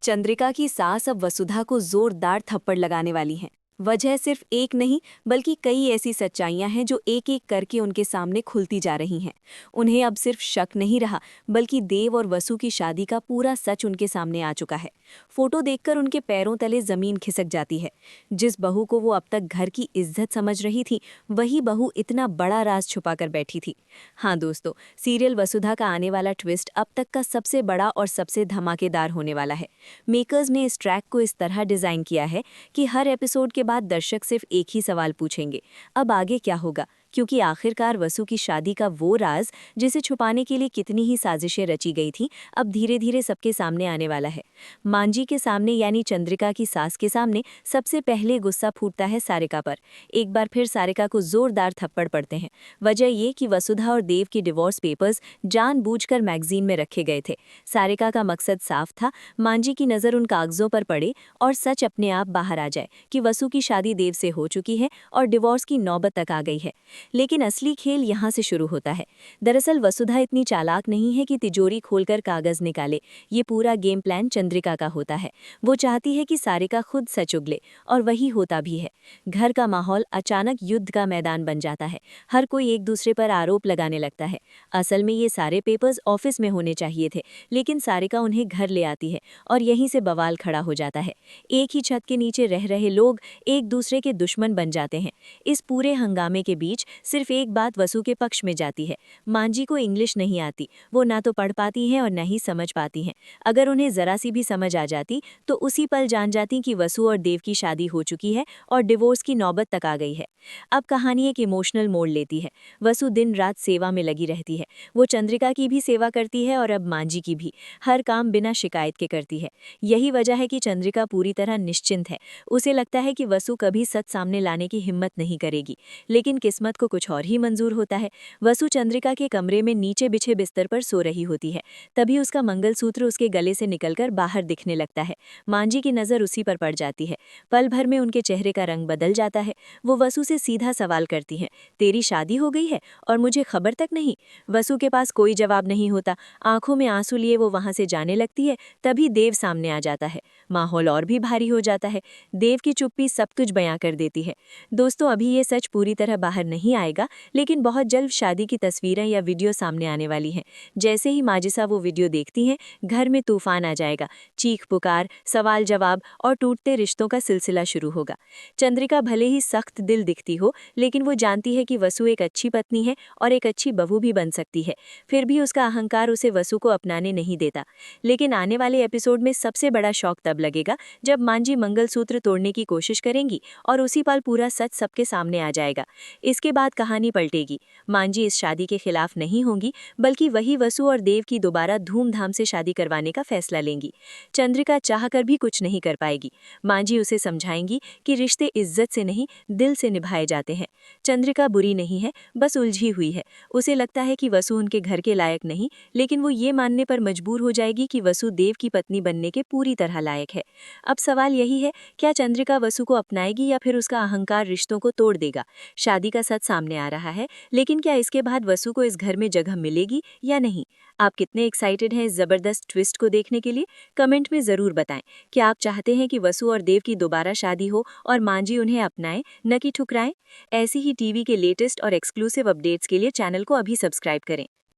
चंद्रिका की सास अब वसुधा को जोरदार थप्पड़ लगाने वाली हैं। वजह सिर्फ एक नहीं बल्कि कई ऐसी सच्चाइयां हैं जो एक एक करके उनके सामने खुलती जा रही हैं। उन्हें अब सिर्फ शक नहीं रहा बल्कि देव और वसु की शादी का पूरा सच उनके सामने आ चुका है। फोटो देखकर उनके पैरों तले जमीन खिसक जाती है। जिस बहू को वो अब तक घर की इज्जत समझ रही थी, वही बहू इतना बड़ा राज छुपा कर बैठी थी। हाँ दोस्तों, सीरियल वसुधा का आने वाला ट्विस्ट अब तक का सबसे बड़ा और सबसे धमाकेदार होने वाला है। मेकर्स ने इस ट्रैक को इस तरह डिजाइन किया है कि हर एपिसोड के बाद दर्शक सिर्फ एक ही सवाल पूछेंगे, अब आगे क्या होगा, क्योंकि आखिरकार वसु की शादी का वो राज जिसे छुपाने के लिए कितनी ही साजिशें रची गई थी, अब धीरे धीरे सबके सामने आने वाला है। मांझी के सामने यानी चंद्रिका की सास के सामने सबसे पहले गुस्सा फूटता है सारिका पर। एक बार फिर सारिका को जोरदार थप्पड़ पड़ते हैं। वजह ये कि वसुधा और देव की डिवोर्स पेपर्स जानबूझकर मैगजीन में रखे गए थे। सारिका का मकसद साफ था, मांझी की नज़र उन कागजों पर पड़े और सच अपने आप बाहर आ जाए कि वसु की शादी देव से हो चुकी है और डिवोर्स की नौबत तक आ गई है। लेकिन असली खेल यहाँ से शुरू होता है। दरअसल वसुधा इतनी चालाक नहीं है कि तिजोरी खोलकर कागज निकाले। ये पूरा गेम प्लान चंद्रिका का होता है। वो चाहती है कि सारिका खुद सच उगले, और वही होता भी है। घर का माहौल अचानक युद्ध का मैदान बन जाता है। हर कोई एक दूसरे पर आरोप लगाने लगता है। असल में ये सारे पेपर्स ऑफिस में होने चाहिए थे, लेकिन सारिका उन्हें घर ले आती है और यहीं से बवाल खड़ा हो जाता है। एक ही छत के नीचे रह रहे लोग एक दूसरे के दुश्मन बन जाते हैं। इस पूरे हंगामे के बीच सिर्फ एक बात वसु के पक्ष में जाती है। मांझी को इंग्लिश नहीं आती, वो ना तो पढ़ पाती हैं और न ही समझ पाती हैं। अगर उन्हें जरा सी भी समझ आ जाती तो उसी पल जान जाती कि वसु और देव की शादी हो चुकी है और डिवोर्स की नौबत तक आ गई है। अब कहानी एक इमोशनल मोड़ लेती है। वसु दिन रात सेवा में लगी रहती है। वो चंद्रिका की भी सेवा करती है और अब मांझी की भी। हर काम बिना शिकायत के करती है। यही वजह है कि चंद्रिका पूरी तरह निश्चिंत है। उसे लगता है कि वसु कभी सच सामने लाने की हिम्मत नहीं करेगी। लेकिन किस्मत को कुछ और ही मंजूर होता है। वसु चंद्रिका के कमरे में नीचे बिछे बिस्तर पर सो रही होती है। तभी उसका मंगलसूत्र उसके गले से निकलकर बाहर दिखने लगता है। मांझी की नज़र उसी पर पड़ जाती है। पल भर में उनके चेहरे का रंग बदल जाता है। वो वसु से सीधा सवाल करती हैं, तेरी शादी हो गई है और मुझे खबर तक नहीं? वसु के पास कोई जवाब नहीं होता। आंखों में आंसू लिए वो वहां से जाने लगती है। तभी देव सामने आ जाता है। माहौल और भी भारी हो जाता है। देव की चुप्पी सब कुछ बयां कर देती है। दोस्तों, अभी ये सच पूरी तरह बाहर नहीं आएगा, लेकिन बहुत जल्द शादी की तस्वीरें या वीडियो सामने आने वाली हैं। जैसे ही माजिसा वो वीडियो देखती हैं, घर में तूफान आ जाएगा। चीख पुकार, सवाल जवाब और टूटते रिश्तों का सिलसिला शुरू होगा। चंद्रिका भले ही सख्त दिल दिखती हो, लेकिन वो जानती है कि वसु एक अच्छी पत्नी है और एक अच्छी बहू भी बन सकती है। फिर भी उसका अहंकार उसे वसु को अपनाने नहीं देता। लेकिन आने वाले एपिसोड में सबसे बड़ा शॉक तब लगेगा जब मांझी मंगलसूत्र तोड़ने की कोशिश करेंगी और उसी पल पूरा सच सबके सामने आ जाएगा। इसके बाद कहानी पलटेगी। मांझी इस शादी के खिलाफ नहीं होंगी, बल्कि वही वसु और देव की दोबारा धूमधाम से शादी करवाने का फैसला लेंगी। चंद्रिका चाहकर भी कुछ नहीं कर पाएगी। मांझी उसे समझाएंगी कि रिश्ते इज्जत से नहीं, दिल से निभाए जाते हैं। चंद्रिका बुरी नहीं है, बस उलझी हुई है। उसे लगता है कि वसु उनके घर के लायक नहीं, लेकिन वो ये मानने पर मजबूर हो जाएगी कि वसु देव की पत्नी बनने के पूरी तरह लायक है। अब सवाल यही है, क्या चंद्रिका वसु को अपनाएगी या फिर उसका अहंकार रिश्तों को तोड़ देगा? शादी का सच सामने आ रहा है, लेकिन क्या इसके बाद वसु को इस घर में जगह मिलेगी या नहीं? आप कितने एक्साइटेड हैं इस जबरदस्त ट्विस्ट को देखने के लिए? कमेंट में जरूर बताएं। क्या आप चाहते हैं कि वसु और देव की दोबारा शादी हो और मांझी उन्हें अपनाए, न कि ठुकराएं? ऐसी ही टीवी के लेटेस्ट और एक्सक्लूसिव अपडेट्स के लिए चैनल को अभी सब्सक्राइब करें।